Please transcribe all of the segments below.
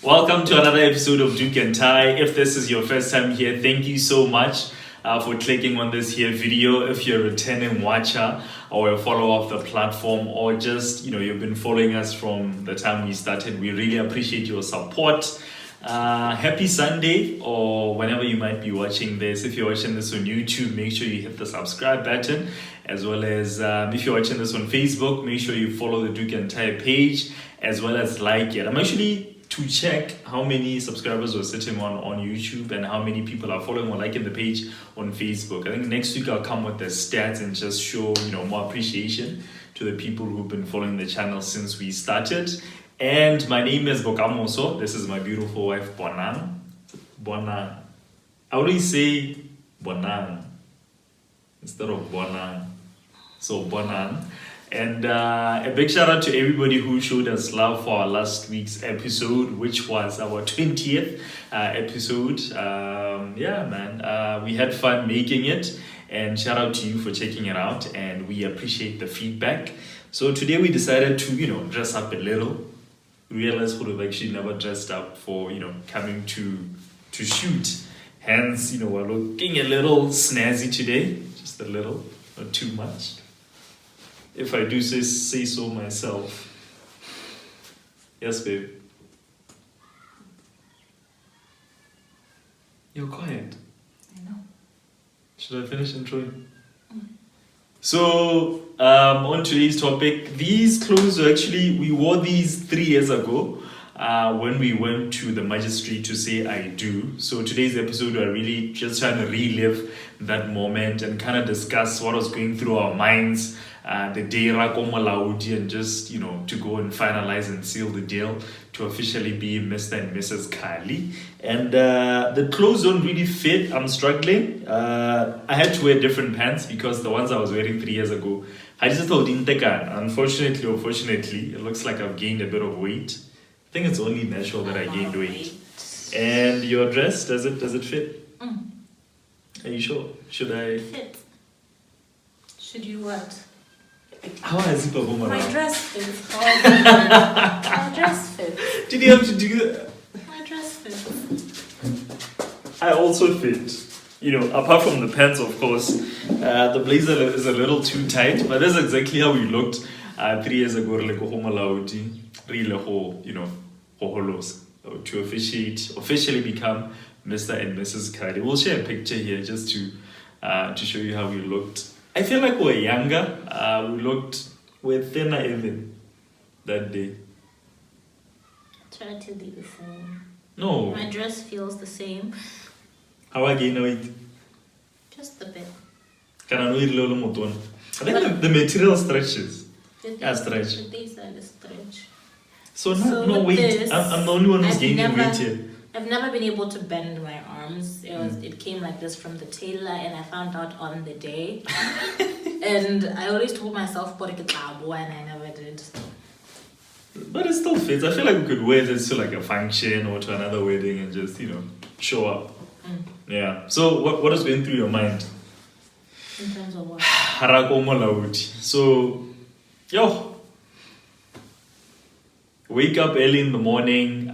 Welcome to another episode of Doek&Tie. If this is your first time here, thank you so much for clicking on this here video. If you're a returning watcher or a follower of the platform, or just you've been following us from the time we started, we really appreciate your support. Happy Sunday, or whenever you might be watching this. If you're watching this on YouTube, make sure you hit the subscribe button, as well as if you're watching this on Facebook, make sure you follow the Doek&Tie page, as well as like it. I'm actually to check how many subscribers we're sitting on YouTube and how many people are following or liking the page on Facebook. I think next week I'll come with the stats and just show more appreciation to the people who've been following the channel since we started. And my name is Bokamoso. This is my beautiful wife, Bonang. Bonang. I always say Bonang instead of Bonang. So Bonang. And a big shout out to everybody who showed us love for our last week's episode, which was our 20th episode. We had fun making it, and shout out to you for checking it out, and we appreciate the feedback. So today we decided to dress up a little. We realized we have actually never dressed up for coming to shoot. Hence we're looking a little snazzy today, just a little, not too much. If I do say so myself. Yes, babe. You're quiet. I know. Should I finish introing? So, on today's topic, these clothes we wore these 3 years ago when we went to the magistrate to say I do. So today's episode, we're really just trying to relive that moment and kind of discuss what was going through our minds the day Rakomalaudi, and just to go and finalize and seal the deal to officially be Mr. and Mrs. Kali. And the clothes don't really fit. I'm struggling. I had to wear different pants because the ones I was wearing 3 years ago, I just thought didn't take on. Unfortunately or fortunately, it looks like I've gained a bit of weight. I think it's only natural that I gained weight. And your dress, does it fit? Are you sure? Should I? Fit. Should you what? How is it perform? My dress fits. My dress fits. Did you have to do that? My dress fits. I also fit. Apart from the pants, of course, the blazer is a little too tight, but that's exactly how we looked 3 years ago. Like to officially become Mr. and Mrs. Kali. We'll share a picture here just to show you how we looked. I feel like we're younger. We're thinner even that day. Try to be the same. No. My dress feels the same. How I gain weight? Just a bit. Can I know it a little more? I think the material stretches. Stretch. These are the stretch. So no weight. I'm the only one who's gaining weight here. I've never been able to bend my arms. It came like this from the tailor, and I found out on the day. And I always told myself, and I never did. But it still fits. I feel like we could wear this to like a function or to another wedding and just show up. Yeah. So what is going through your mind? In terms of what? So, wake up early in the morning,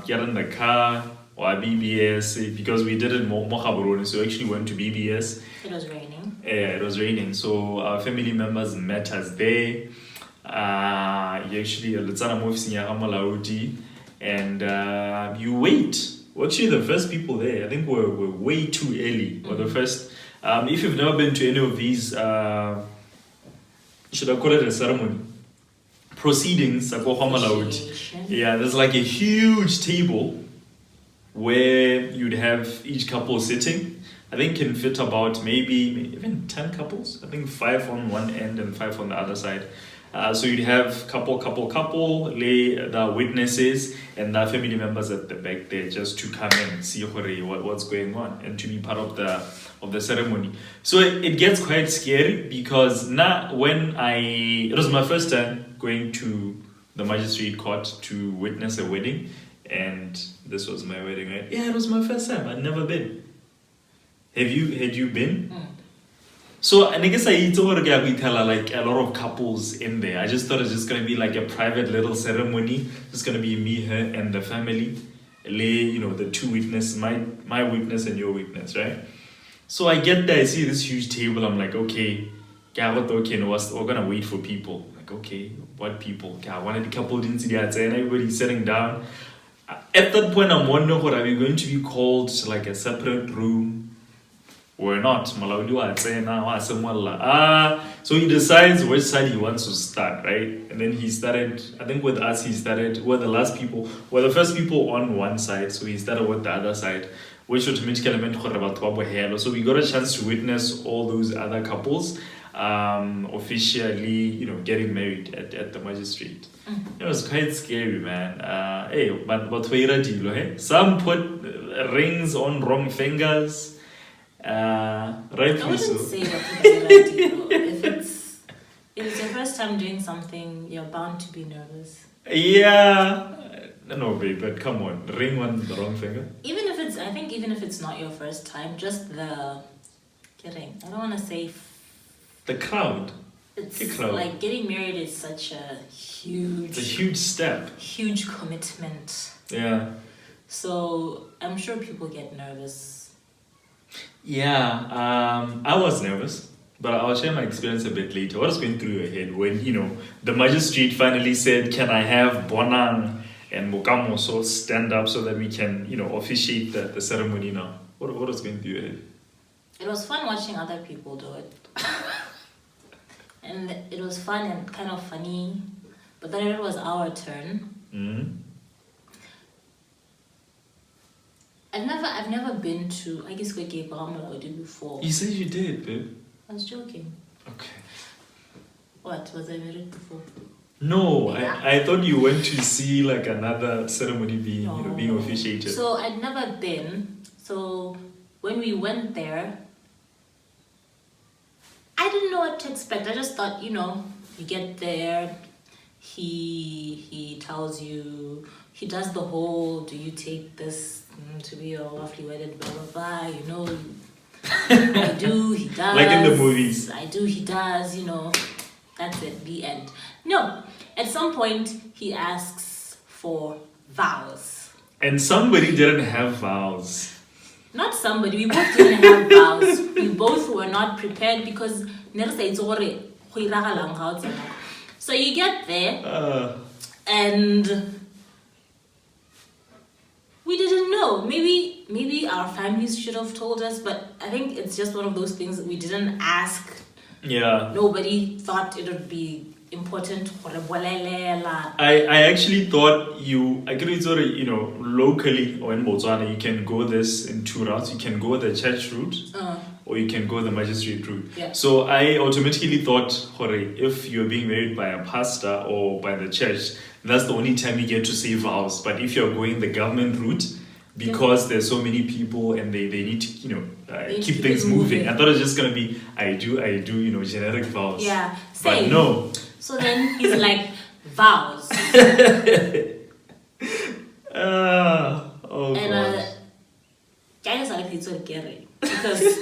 get in the car or BBS, because we did it in Mochaburone, so we actually went to BBS. It was raining. Yeah, it was raining. So our family members met us there. And you wait. We're actually the first people there. I think we're way too early. We're the first. If you've never been to any of these, should I call it a ceremony? Proceedings. Yeah, there's like a huge table where you'd have each couple sitting. I think can fit about maybe even 10 couples. I think 5 on one end and 5 on the other side. So you'd have couple, lay the witnesses and the family members at the back there just to come and see what's going on and to be part of the ceremony. So it gets quite scary because it was my first time going to the magistrate court to witness a wedding, and this was my wedding, right? Yeah, it was my first time. I'd never been. Had you been? So I guess I tell like a lot of couples in there. I just thought it's just gonna be like a private little ceremony. It's gonna be me, her, and the family. The two witnesses, my witness and your witness, right? So I get there, I see this huge table. I'm like, okay, we're gonna wait for people. Like, okay, what people? One of the couple didn't see that, and everybody's sitting down. At that point, I'm wondering, what are we going to be called to like a separate room? Or not. So he decides which side he wants to start, right? And then he started, I think with us, we're the first people on one side, so he started with the other side, which automatically meant so we got a chance to witness all those other couples officially, getting married at the magistrate. It was quite scary, man. But some put rings on wrong fingers. I wouldn't say that if it's your first time doing something, you're bound to be nervous. Yeah. No, babe, but come on. Ring on the wrong finger. Even if it's not your first time, just I don't want to say the crowd. It's like getting married is such a huge... It's a huge step. Huge commitment. Yeah. So I'm sure people get nervous. Yeah, I was nervous, but I'll share my experience a bit later. What was going through your head when, the magistrate finally said, can I have Bonang and Mokamoso stand up so that we can, officiate the ceremony now? What was going through your head? It was fun watching other people do it. And it was fun and kind of funny. But then it was our turn. Mm-hmm. I've never been to, I guess, before. You said you did, babe. I was joking. Okay. What? Was I married before? No, yeah. I thought you went to see like another ceremony being officiated. So I'd never been. So when we went there, I didn't know what to expect. I just thought, you get there, he tells you, he does the whole, do you take this to be your lawfully wedded, blah, blah, blah, I do, he does. Like in the movies. I do, he does, that's it, the end. No, at some point, he asks for vows. And somebody didn't have vows. Not somebody, we both didn't have vows. We both were not prepared because so you get there and we didn't know. Maybe our families should have told us, but I think it's just one of those things that we didn't ask. Yeah. Nobody thought it would be important. I actually thought locally or in Botswana, you can go this in two routes. You can go the church route or you can go the magistrate route. Yeah. So I automatically thought, if you're being married by a pastor or by the church, that's the only time you get to say vows. But if you're going the government route, because there's so many people and they need to, keep things moving. I thought it was just going to be, I do, generic vows. Yeah, same. But no. So then he's like, vows. Oh, and guys are like, it's okay. Because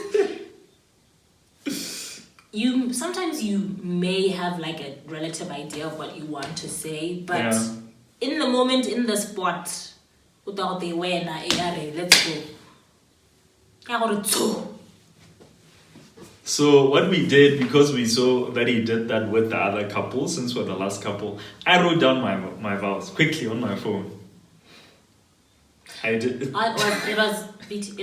sometimes you may have like a relative idea of what you want to say, but in the moment, in the spot, without the way, let's go. So what we did, because we saw that he did that with the other couple, since we're the last couple, I wrote down my vows quickly on my phone. I did. It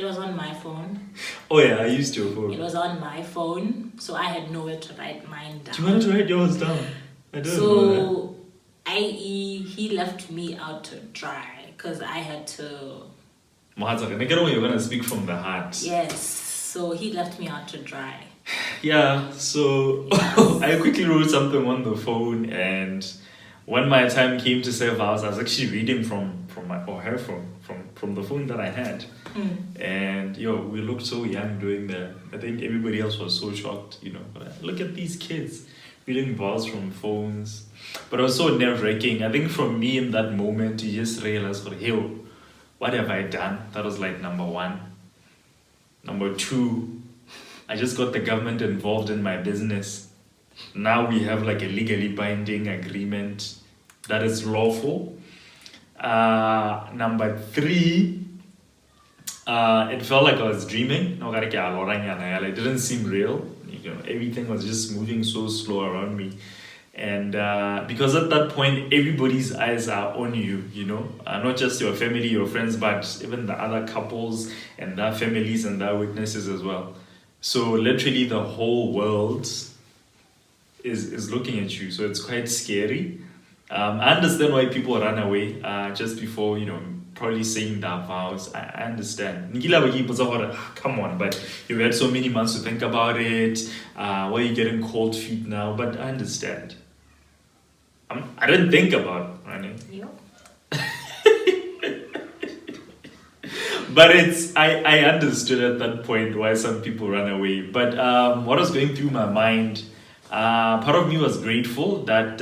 was on my phone. Oh yeah, I used your phone. It was on my phone, so I had nowhere to write mine down. Do you want to write yours down? I don't know. So, he left me out to dry because I had to. You're gonna speak from the heart. Yes, so he left me out to dry. Yeah, so I quickly wrote something on the phone, and when my time came to say vows, I was actually reading from the phone that I had. And we looked so young doing that. I think everybody else was so shocked, But look at these kids reading vows from phones. But it was so nerve-wracking. I think for me in that moment, you just realize, what have I done? That was like number one. Number two, I just got the government involved in my business. Now we have like a legally binding agreement that is lawful. Number 3, it felt like I was dreaming. No, like, it didn't seem real. Everything was just moving so slow around me. And because at that point, everybody's eyes are on you, not just your family, your friends, but even the other couples and their families and their witnesses as well. So literally the whole world is looking at you. So it's quite scary. I understand why people run away just before, probably saying their vows. I understand. Come on, but you've had so many months to think about it. Why are you getting cold feet now? But I understand. I didn't think about running. Yep. But I understood at that point why some people run away. But what was going through my mind, part of me was grateful that,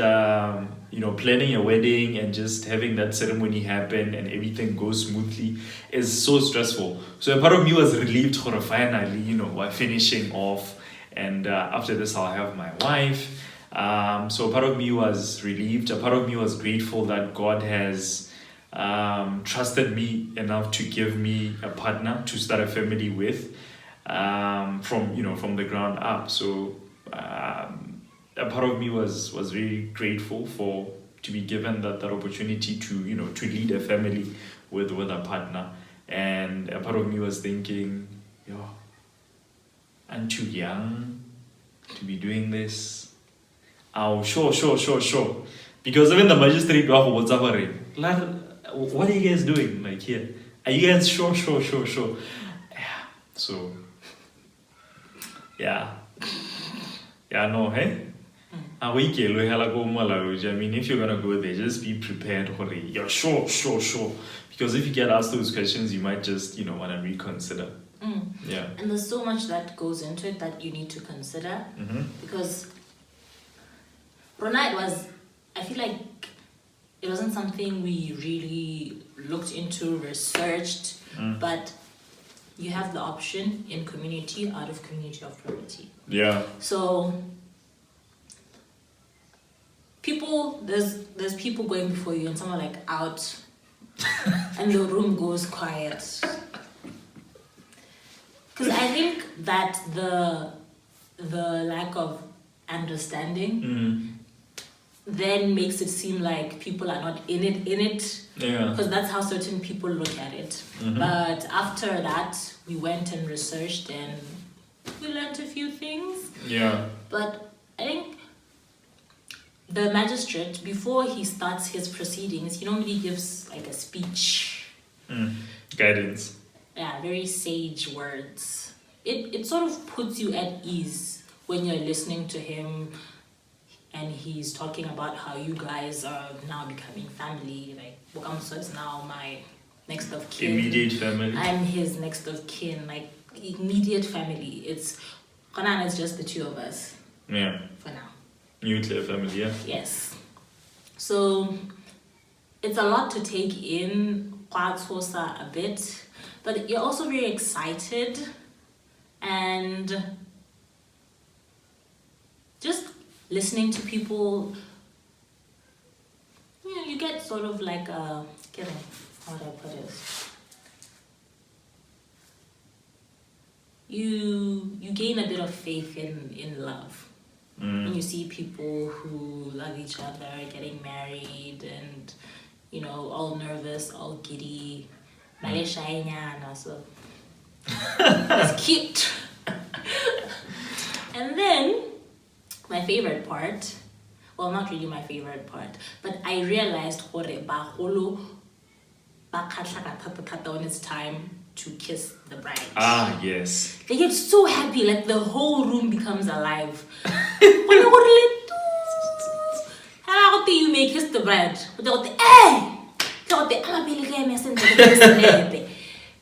planning a wedding and just having that ceremony happen and everything goes smoothly is so stressful. So a part of me was relieved for finally, we're finishing off. And after this, I'll have my wife. So a part of me was relieved. A part of me was grateful that God has trusted me enough to give me a partner to start a family with from the ground up. So a part of me was very grateful to be given that opportunity to lead a family with a partner. And a part of me was thinking, I'm too young to be doing this. Oh, sure. Because even the magistrate, what are you guys doing like here? Are you guys sure? Yeah. So, yeah, no, hey? I mean, if you're gonna go there, just be prepared for it. Yeah, sure. Because if you get asked those questions, you might just, want to reconsider. Yeah. And there's so much that goes into it that you need to consider. Because Rona, I feel like it wasn't something we really looked into, researched, but you have the option in community, out of community, of priority. Yeah. So there's people going before you and some are like out and the room goes quiet. Because I think that the lack of understanding then makes it seem like people are not in it. Yeah. Because that's how certain people look at it. But after that, we went and researched and we learned a few things. Yeah. But I think the magistrate, before he starts his proceedings, he normally gives like a speech. Guidance. Yeah, very sage words. It sort of puts you at ease when you're listening to him and he's talking about how you guys are now becoming family. Like, Bokamso is now my next of kin. Immediate family. I'm his next of kin. Like, immediate family. It's just the two of us. Yeah. For now. Nuclear family, yeah. Yes. So it's a lot to take in, a bit, but you're also very excited and just listening to people. You get sort of like how do I put it? You gain a bit of faith in love. When you see people who love each other getting married and, all nervous, all giddy, so it's cute. And then my favorite part, well, not really my favorite part, but I realized when it's time to kiss the bride. Ah, yes. They get so happy, like the whole room becomes alive. You may kiss the bride.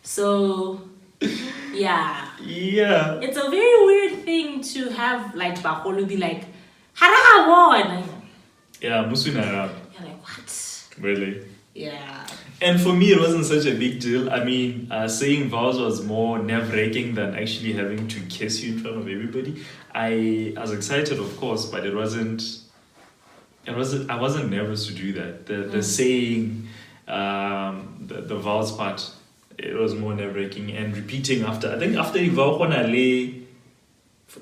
So, yeah. Yeah. It's a very weird thing to have, like, Baholo be like, Haraha. Yeah, Musunara. You're like, what? Really? Yeah. And for me, it wasn't such a big deal. I mean, saying vows was more nerve-wracking than actually having to kiss you in front of everybody. I was excited, of course, but it wasn't. I wasn't nervous to do that. The saying, the vows part, it was more nerve-wracking, and repeating after. I think after you vow,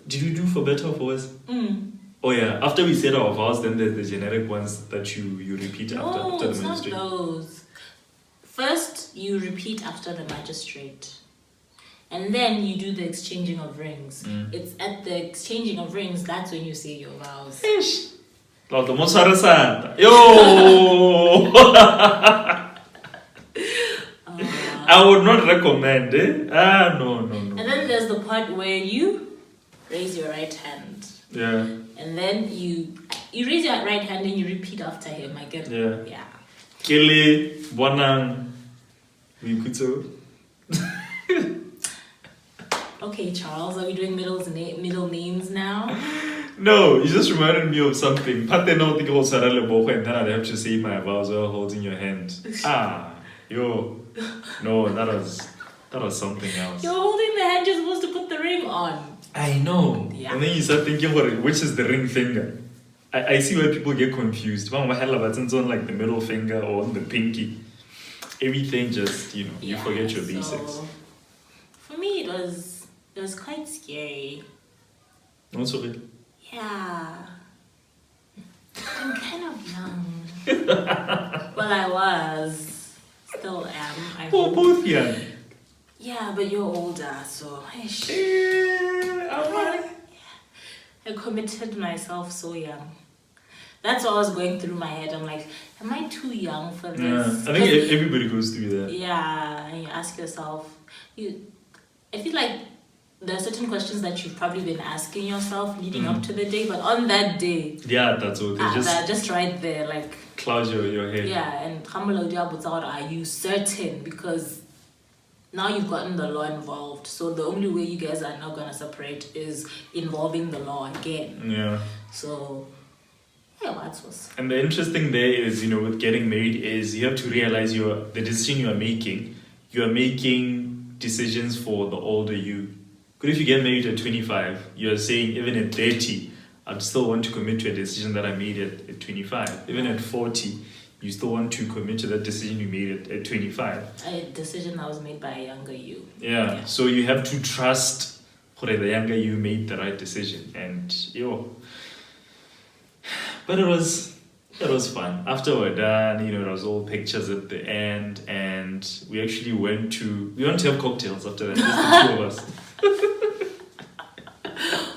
did we do for better or for worse? Oh yeah, after we said our vows, then there's the generic ones that you repeat after the it's not magistrate. those. First, you repeat after the magistrate. And then you do the exchanging of rings. It's at the exchanging of rings, that's when you say your vows. Ish. Yo! I would not recommend it. No. And then there's the part where you raise your right hand. Yeah. And then you raise your right hand and you repeat after him. I get it. Yeah. Kele, Bonang, Wikuto. Okay, Charles, are we doing middle names now? No, you just reminded me of something. And then I'd have to say my vows while holding your hand. No, that was something else. You're holding the hand you're supposed to put the ring on. I know. Yeah. And then you start thinking, which is the ring finger? I see where people get confused. One of my buttons on like the middle finger or on the pinky. Everything just, you forget your basics. So, for me, it was quite scary. Not so real. Yeah. I'm kind of young. Well, I was. Still am. Both young. Yeah, but you're older, so. I committed myself so young. That's what was going through my head. I'm like, am I too young for this? Yeah, I think everybody goes through that. Yeah, and you ask yourself, I feel like there are certain questions that you've probably been asking yourself leading up to the day, but on that day, yeah, that's what they're just right there, like cloud your head. Yeah, and are you certain? Because now you've gotten the law involved, so the only way you guys are not gonna separate is involving the law again. Yeah. So yeah, that's what's. And the interesting there is, with getting married is you have to realize the decision you are making decisions for the older you. But if you get married at 25, you're saying even at 30, I'd still want to commit to a decision that I made at 25. Even at 40, you still want to commit to that decision you made at 25. A decision that was made by a younger you. Yeah. So you have to trust that the younger you made the right decision. And but it was fun. After we're done, it was all pictures at the end, and we actually went to have cocktails after that, just the two of us.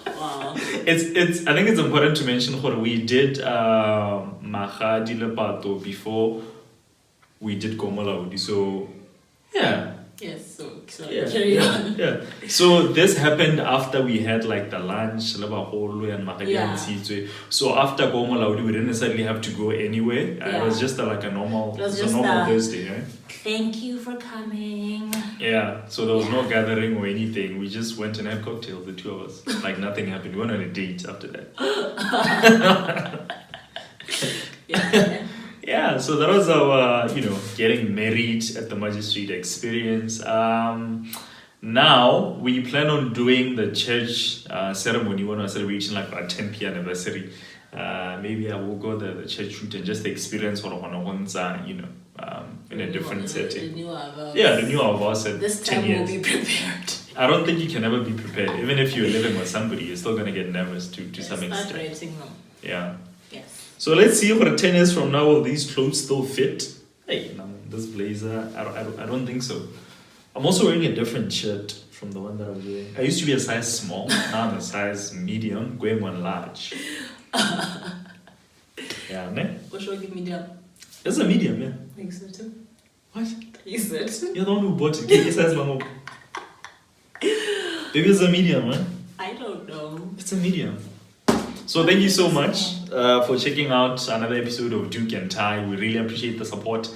Wow. It's I think it's important to mention what we did Magadi Lepato before we did Komalaudi. So yeah. Yes, so carry on. Yeah. So this happened after we had like the lunch, and So after Komalaudi, we didn't necessarily have to go anywhere. It was just like a normal Thursday, right? Thank you for coming. Yeah, so there was no gathering or anything. We just went and had cocktails, the two of us. Like nothing happened. We went on a date after that. Yeah. Yeah, so that was our, getting married at the magistrate experience. Now, we plan on doing the church ceremony when we're celebrating like our 10th anniversary. Maybe I will go the church route and just experience what in a different setting. Renew our vows. Yeah, renew our vows at this 10 time years. we'll be prepared. I don't think you can ever be prepared. Even if you're living with somebody, you're still going to get nervous to some extent. Start writing them. Yeah. Yes. So let's see what 10 years from now will these clothes still fit. Hey, no, this blazer, I don't think so. I'm also wearing a different shirt from the one that I'm wearing. I used to be a size small, now I'm a size medium, going on large. Yeah, ne? What should I give medium? It's a medium, yeah. Think so too. What? Is it? You're the one who bought it. Give me size long. Maybe it's a medium, man. I don't know. It's a medium. So thank you so much for checking out another episode of Doek&Tie. We really appreciate the support.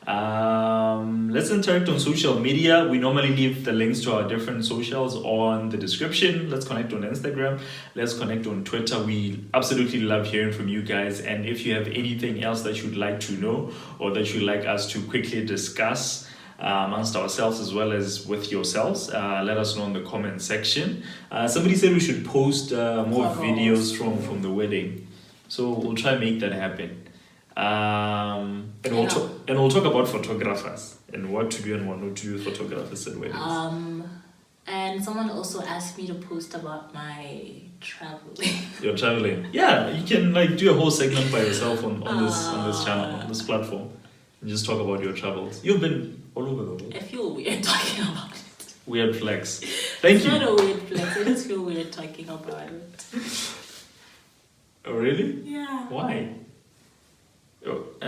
Let's interact on social media. We normally leave the links to our different socials on the description. Let's connect on Instagram. Let's connect on Twitter. We absolutely love hearing from you guys. And if you have anything else that you'd like to know or that you'd like us to quickly discuss amongst ourselves as well as with yourselves, let us know in the comment section. Somebody said we should post more videos from the wedding. So we'll try and make that happen. And we'll talk about photographers and what to do and what not to do with photographers at weddings. And someone also asked me to post about my traveling. You're traveling? Yeah, you can do a whole segment by yourself on this channel, on this platform, and just talk about your travels. You've been all over the world. I feel weird talking about it. Weird flex. Thank you. It's not a weird flex. I just feel weird talking about it. Oh really? Yeah. Why?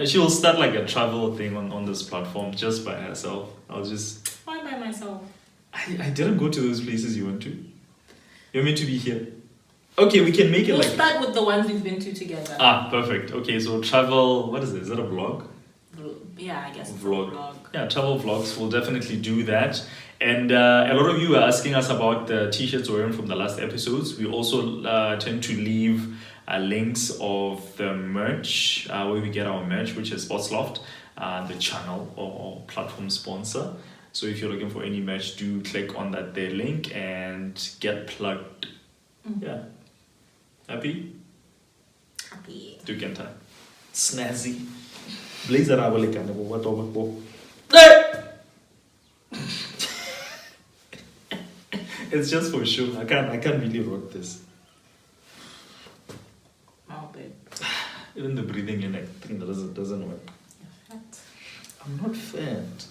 She will start a travel thing on this platform just by herself. Why by myself? I didn't go to those places you went to. You're meant to be here. Okay, we can make it We'll start with the ones we've been to together. Perfect. Okay, so travel, what is it? Is that a vlog? Yeah, I guess Vlog. It's a vlog. Yeah, travel vlogs. We'll definitely do that. And a lot of you are asking us about the t-shirts we're wearing from the last episodes. We also tend to leave links of the merch, where we get our merch, which is Sportsloft, the channel or platform sponsor. So if you're looking for any merch, do click on that there link and get plugged. Mm-hmm. Yeah. Happy? Happy. Doek&Tie. Snazzy. Blazer what over. It's just for sure. I can't really rock this. Oh, babe. Even the breathing in, I think that doesn't work. You're fat. I'm not fat.